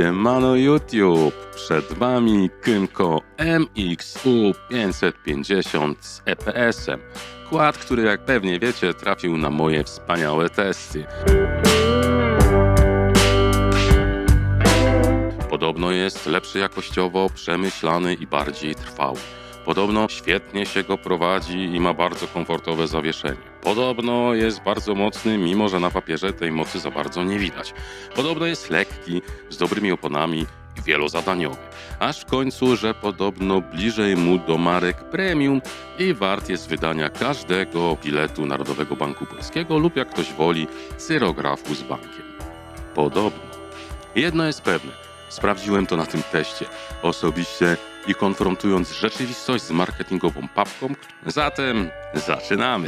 Siemano YouTube, przed Wami Kymco MX-U 550 z EPS-em. Kład, który jak pewnie wiecie trafił na moje wspaniałe testy. Podobno jest lepszy jakościowo, przemyślany i bardziej trwały. Podobno świetnie się go prowadzi i ma bardzo komfortowe zawieszenie. Podobno jest bardzo mocny, mimo że na papierze tej mocy za bardzo nie widać. Podobno jest lekki, z dobrymi oponami i wielozadaniowy. Aż w końcu, że podobno bliżej mu do marek premium i wart jest wydania każdego biletu Narodowego Banku Polskiego lub jak ktoś woli, cyrografu z bankiem. Podobno. Jedno jest pewne. Sprawdziłem to na tym teście osobiście i konfrontując rzeczywistość z marketingową papką. Zatem zaczynamy!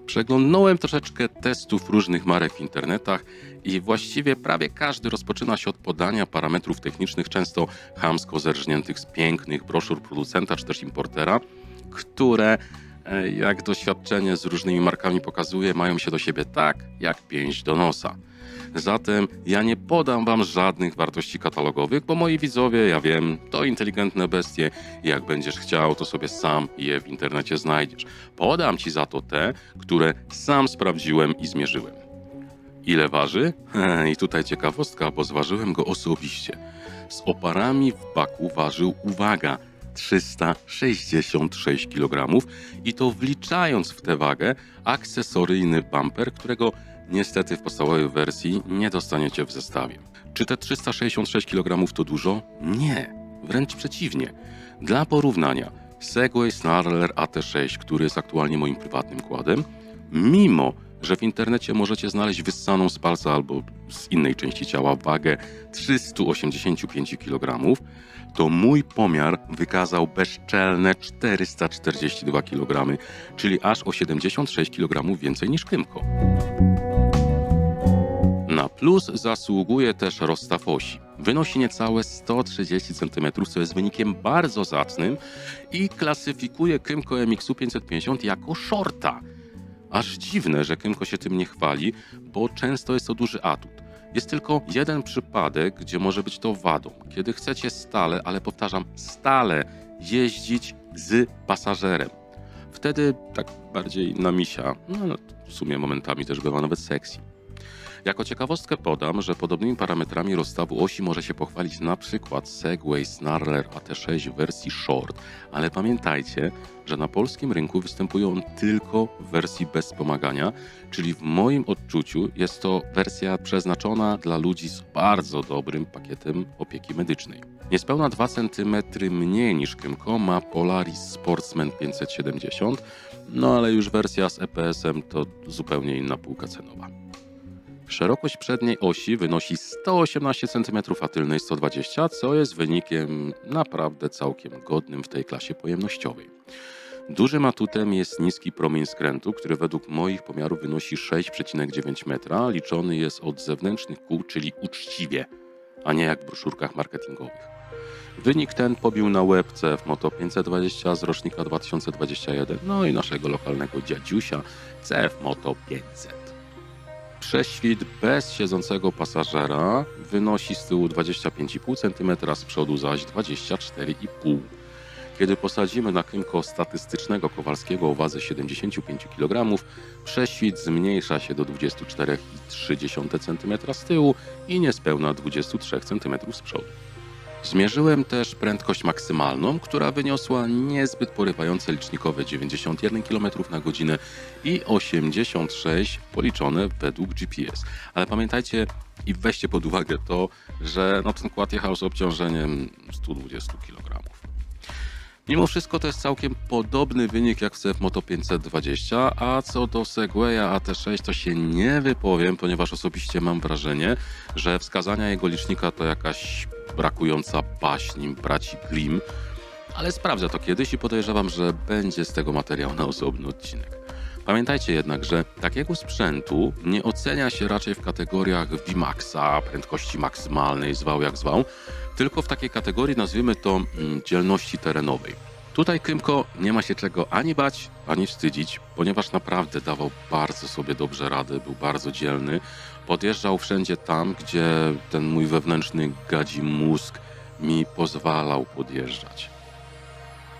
Przeglądnąłem troszeczkę testów różnych marek w internetach i właściwie prawie każdy rozpoczyna się od podania parametrów technicznych, często chamsko zerżniętych z pięknych broszur producenta czy też importera, które, jak doświadczenie z różnymi markami pokazuje, mają się do siebie tak, jak pięść do nosa. Zatem ja nie podam Wam żadnych wartości katalogowych, bo moi widzowie, ja wiem, to inteligentne bestie i jak będziesz chciał, to sobie sam je w internecie znajdziesz. Podam Ci za to te, które sam sprawdziłem i zmierzyłem. Ile waży? I tutaj ciekawostka, bo zważyłem go osobiście. Z oparami w baku ważył, uwaga, 366 kg i to wliczając w tę wagę akcesoryjny bumper, którego niestety w podstawowej wersji nie dostaniecie w zestawie. Czy te 366 kg to dużo? Nie, wręcz przeciwnie. Dla porównania Segway Snarler AT6, który jest aktualnie moim prywatnym kładem, mimo że w internecie możecie znaleźć wyssaną z palca albo z innej części ciała wagę 385 kg, to mój pomiar wykazał bezczelne 442 kg, czyli aż o 76 kg więcej niż Kymco. Na plus zasługuje też rozstaw osi. Wynosi niecałe 130 cm, co jest wynikiem bardzo zacnym i klasyfikuje Kymco MX-U 550 jako shorta. Aż dziwne, że Kymco się tym nie chwali, bo często jest to duży atut. Jest tylko jeden przypadek, gdzie może być to wadą. Kiedy chcecie stale, ale powtarzam, stale jeździć z pasażerem. Wtedy tak bardziej na misia, no w sumie momentami też bywa nawet sexy. Jako ciekawostkę podam, że podobnymi parametrami rozstawu osi może się pochwalić na przykład Segway Snarler AT6 w wersji Short, ale pamiętajcie, że na polskim rynku występują on tylko w wersji bez wspomagania, czyli w moim odczuciu jest to wersja przeznaczona dla ludzi z bardzo dobrym pakietem opieki medycznej. Niespełna 2 cm mniej niż Kymco ma Polaris Sportsman 570, no ale już wersja z EPS-em to zupełnie inna półka cenowa. Szerokość przedniej osi wynosi 118 cm, a tylnej 120 cm, co jest wynikiem naprawdę całkiem godnym w tej klasie pojemnościowej. Dużym atutem jest niski promień skrętu, który według moich pomiarów wynosi 6,9 metra, liczony jest od zewnętrznych kół, czyli uczciwie, a nie jak w broszurkach marketingowych. Wynik ten pobił na łeb CF Moto 520 z rocznika 2021, no i naszego lokalnego dziadziusia CF Moto 500. Prześwit bez siedzącego pasażera wynosi z tyłu 25,5 cm, z przodu zaś 24,5 cm. Kiedy posadzimy na Kymco statystycznego Kowalskiego o wadze 75 kg, prześwit zmniejsza się do 24,3 cm z tyłu i niespełna 23 cm z przodu. Zmierzyłem też prędkość maksymalną, która wyniosła niezbyt porywające licznikowe 91 km/h i 86 policzone według GPS. Ale pamiętajcie i weźcie pod uwagę to, że ten kład jechał z obciążeniem 120 kg. Mimo wszystko to jest całkiem podobny wynik jak w CF Moto 520, a co do Segwaya AT6 to się nie wypowiem, ponieważ osobiście mam wrażenie, że wskazania jego licznika to jakaś brakująca baśń braci Grimm, ale sprawdzę to kiedyś i podejrzewam, że będzie z tego materiał na osobny odcinek. Pamiętajcie jednak, że takiego sprzętu nie ocenia się raczej w kategoriach VMAXa, prędkości maksymalnej, zwał jak zwał, tylko w takiej kategorii nazwijmy to dzielności terenowej. Tutaj Kymco nie ma się czego ani bać, ani wstydzić, ponieważ naprawdę dawał bardzo sobie dobrze radę, był bardzo dzielny. Podjeżdżał wszędzie tam, gdzie ten mój wewnętrzny gadzi mózg mi pozwalał podjeżdżać.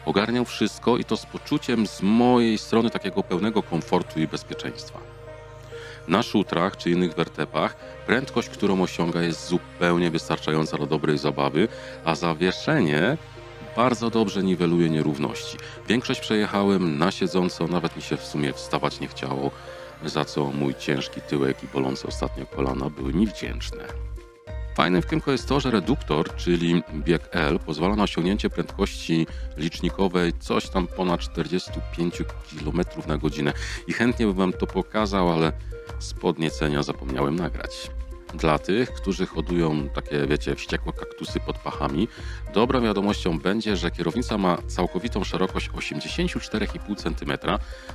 Ogarniał wszystko i to z poczuciem z mojej strony takiego pełnego komfortu i bezpieczeństwa. Na szutrach czy innych wertepach prędkość, którą osiąga, jest zupełnie wystarczająca do dobrej zabawy, a zawieszenie bardzo dobrze niweluje nierówności. Większość przejechałem na siedząco, nawet mi się w sumie wstawać nie chciało, za co mój ciężki tyłek i bolące ostatnio kolana były mi wdzięczne. Fajnym w Kymco jest to, że reduktor, czyli bieg L, pozwala na osiągnięcie prędkości licznikowej coś tam ponad 45 km na godzinę. I chętnie bym wam to pokazał, ale z podniecenia zapomniałem nagrać. Dla tych, którzy hodują takie, wiecie, wściekłe kaktusy pod pachami, dobrą wiadomością będzie, że kierownica ma całkowitą szerokość 84,5 cm,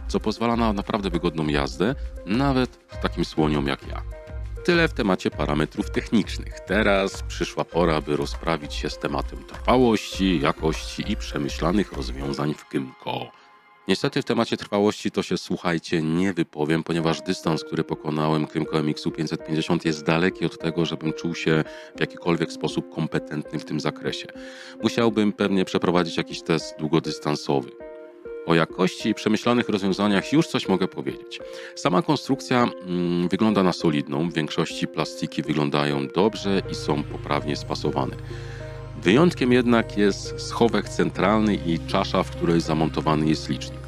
co pozwala na naprawdę wygodną jazdę, nawet takim słoniom jak ja. Tyle w temacie parametrów technicznych. Teraz przyszła pora, by rozprawić się z tematem trwałości, jakości i przemyślanych rozwiązań w Kymco. Niestety w temacie trwałości to się, słuchajcie, nie wypowiem, ponieważ dystans, który pokonałem Kymco MX-u 550 jest daleki od tego, żebym czuł się w jakikolwiek sposób kompetentny w tym zakresie. Musiałbym pewnie przeprowadzić jakiś test długodystansowy. O jakości i przemyślanych rozwiązaniach już coś mogę powiedzieć. Sama konstrukcja wygląda na solidną, w większości plastiki wyglądają dobrze i są poprawnie spasowane. Wyjątkiem jednak jest schowek centralny i czasza, w której zamontowany jest licznik.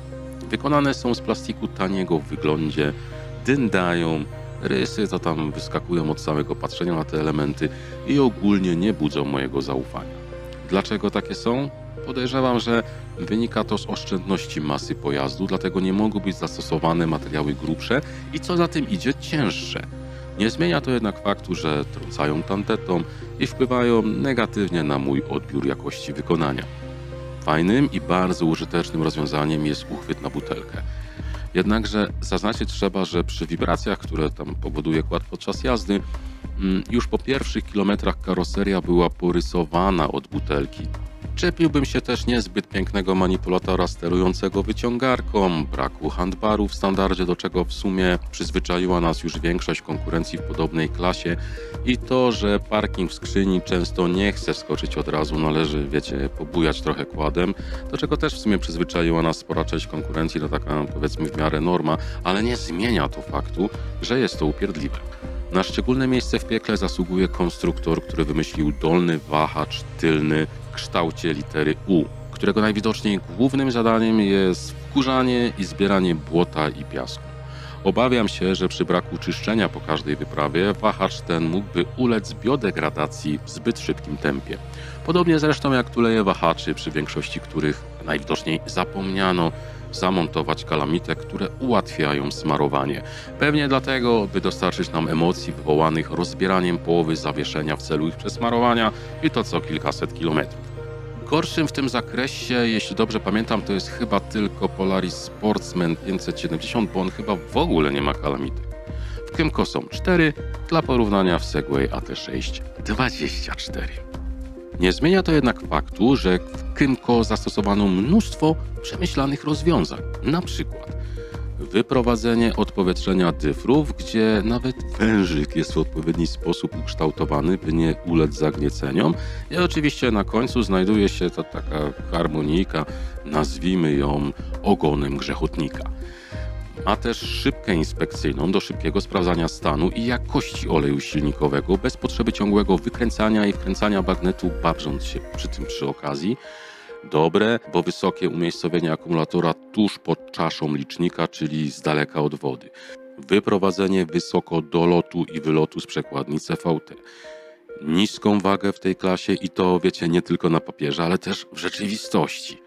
Wykonane są z plastiku taniego w wyglądzie, dyndają, rysy to tam wyskakują od samego patrzenia na te elementy i ogólnie nie budzą mojego zaufania. Dlaczego takie są? Podejrzewam, że wynika to z oszczędności masy pojazdu, dlatego nie mogą być zastosowane materiały grubsze i co za tym idzie cięższe. Nie zmienia to jednak faktu, że trącają tandetą i wpływają negatywnie na mój odbiór jakości wykonania. Fajnym i bardzo użytecznym rozwiązaniem jest uchwyt na butelkę. Jednakże zaznaczyć trzeba, że przy wibracjach, które tam powoduje kład podczas jazdy, już po pierwszych kilometrach karoseria była porysowana od butelki. Czepiłbym się też niezbyt pięknego manipulatora sterującego wyciągarką, braku handbaru w standardzie, do czego w sumie przyzwyczaiła nas już większość konkurencji w podobnej klasie i to, że parking w skrzyni często nie chce wskoczyć od razu, należy, wiecie, pobujać trochę kładem, do czego też w sumie przyzwyczaiła nas spora część konkurencji, to taka, powiedzmy, w miarę norma, ale nie zmienia to faktu, że jest to upierdliwe. Na szczególne miejsce w piekle zasługuje konstruktor, który wymyślił dolny wahacz tylny w kształcie litery U, którego najwidoczniej głównym zadaniem jest wkurzanie i zbieranie błota i piasku. Obawiam się, że przy braku czyszczenia po każdej wyprawie wahacz ten mógłby ulec biodegradacji w zbyt szybkim tempie. Podobnie zresztą jak tuleje wahaczy, przy większości których najwidoczniej zapomniano zamontować kalamity, które ułatwiają smarowanie. Pewnie dlatego, by dostarczyć nam emocji wywołanych rozbieraniem połowy zawieszenia w celu ich przesmarowania i to co kilkaset kilometrów. Gorszym w tym zakresie, jeśli dobrze pamiętam, to jest chyba tylko Polaris Sportsman 570, bo on chyba w ogóle nie ma kalamitek. W Kymco są 4, dla porównania w Segway AT6 24. Nie zmienia to jednak faktu, że w Kymco zastosowano mnóstwo przemyślanych rozwiązań. Na przykład wyprowadzenie odpowietrzenia dyfrów, gdzie nawet wężyk jest w odpowiedni sposób ukształtowany, by nie ulec zagnieceniom. I oczywiście na końcu znajduje się ta taka harmonijka, nazwijmy ją ogonem grzechotnika. Ma też szybkę inspekcyjną do szybkiego sprawdzania stanu i jakości oleju silnikowego bez potrzeby ciągłego wykręcania i wkręcania bagnetu, babrząc się przy okazji. Dobre, bo wysokie umiejscowienie akumulatora tuż pod czaszą licznika, czyli z daleka od wody. Wyprowadzenie wysoko do lotu i wylotu z przekładnicy VT. Niską wagę w tej klasie i to, wiecie, nie tylko na papierze, ale też w rzeczywistości.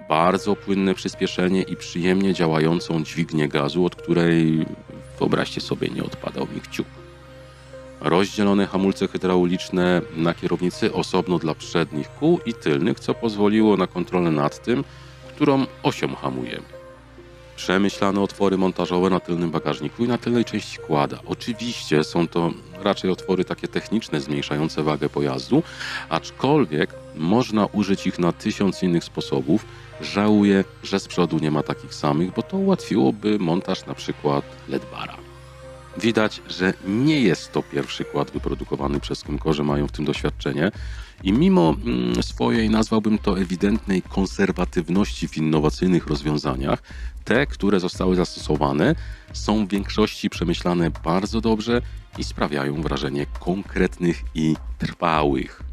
Bardzo płynne przyspieszenie i przyjemnie działającą dźwignię gazu, od której, wyobraźcie sobie, nie odpadał mi kciuk. Rozdzielone hamulce hydrauliczne na kierownicy osobno dla przednich kół i tylnych, co pozwoliło na kontrolę nad tym, którą osią hamujemy. Przemyślane otwory montażowe na tylnym bagażniku i na tylnej części kłada. Oczywiście są to raczej otwory takie techniczne, zmniejszające wagę pojazdu, aczkolwiek Można użyć ich na 1000 innych sposobów. Żałuję, że z przodu nie ma takich samych, bo to ułatwiłoby montaż na przykład LED-bara. Widać, że nie jest to pierwszy kład wyprodukowany przez Kymco, że mają w tym doświadczenie i mimo swojej, nazwałbym to ewidentnej konserwatywności w innowacyjnych rozwiązaniach, te, które zostały zastosowane, są w większości przemyślane bardzo dobrze i sprawiają wrażenie konkretnych i trwałych.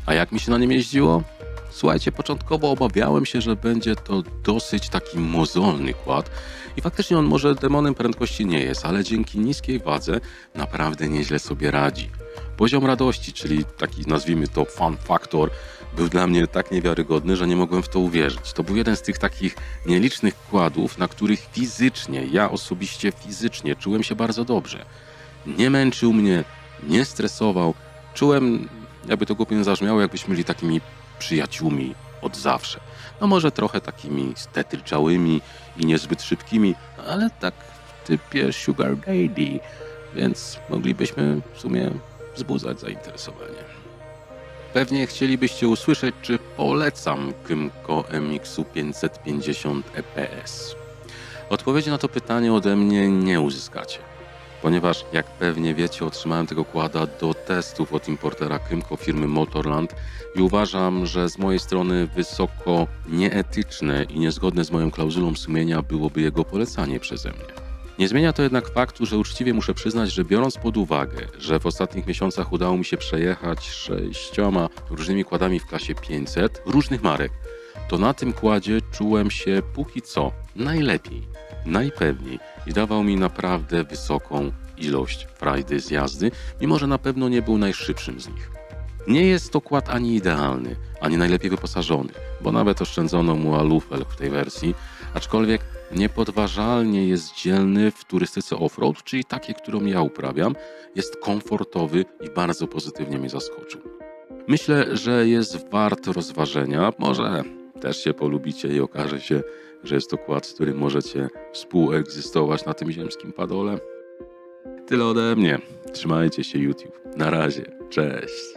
A jak mi się na nim jeździło? Słuchajcie, początkowo obawiałem się, że będzie to dosyć taki mozolny kład i faktycznie on może demonem prędkości nie jest, ale dzięki niskiej wadze naprawdę nieźle sobie radzi. Poziom radości, czyli taki nazwijmy to fun factor, był dla mnie tak niewiarygodny, że nie mogłem w to uwierzyć. To był jeden z tych takich nielicznych kładów, na których fizycznie, ja osobiście fizycznie czułem się bardzo dobrze. Nie męczył mnie, nie stresował, czułem, jakby to głupio nie zabrzmiało, jakbyśmy byli takimi przyjaciółmi od zawsze. No może trochę takimi stetylczałymi i niezbyt szybkimi, ale tak w typie Sugar Daddy, więc moglibyśmy w sumie wzbudzać zainteresowanie. Pewnie chcielibyście usłyszeć, czy polecam Kymco MX-u 550 EPS. Odpowiedzi na to pytanie ode mnie nie uzyskacie, ponieważ jak pewnie wiecie, otrzymałem tego kłada do testów od importera Kymco firmy Motorland i uważam, że z mojej strony wysoko nieetyczne i niezgodne z moją klauzulą sumienia byłoby jego polecanie przeze mnie. Nie zmienia to jednak faktu, że uczciwie muszę przyznać, że biorąc pod uwagę, że w ostatnich miesiącach udało mi się przejechać 6 różnymi kładami w klasie 500 różnych marek, to na tym kładzie czułem się póki co najlepiej, najpewniej i dawał mi naprawdę wysoką ilość frajdy z jazdy, mimo że na pewno nie był najszybszym z nich. Nie jest to kład ani idealny, ani najlepiej wyposażony, bo nawet oszczędzono mu alufel w tej wersji, aczkolwiek niepodważalnie jest dzielny w turystyce off-road, czyli takiej, którą ja uprawiam, jest komfortowy i bardzo pozytywnie mnie zaskoczył. Myślę, że jest wart rozważenia, może też się polubicie i okaże się, że jest to kład, z którym możecie współegzystować na tym ziemskim padole. Tyle ode mnie. Trzymajcie się YouTube. Na razie. Cześć.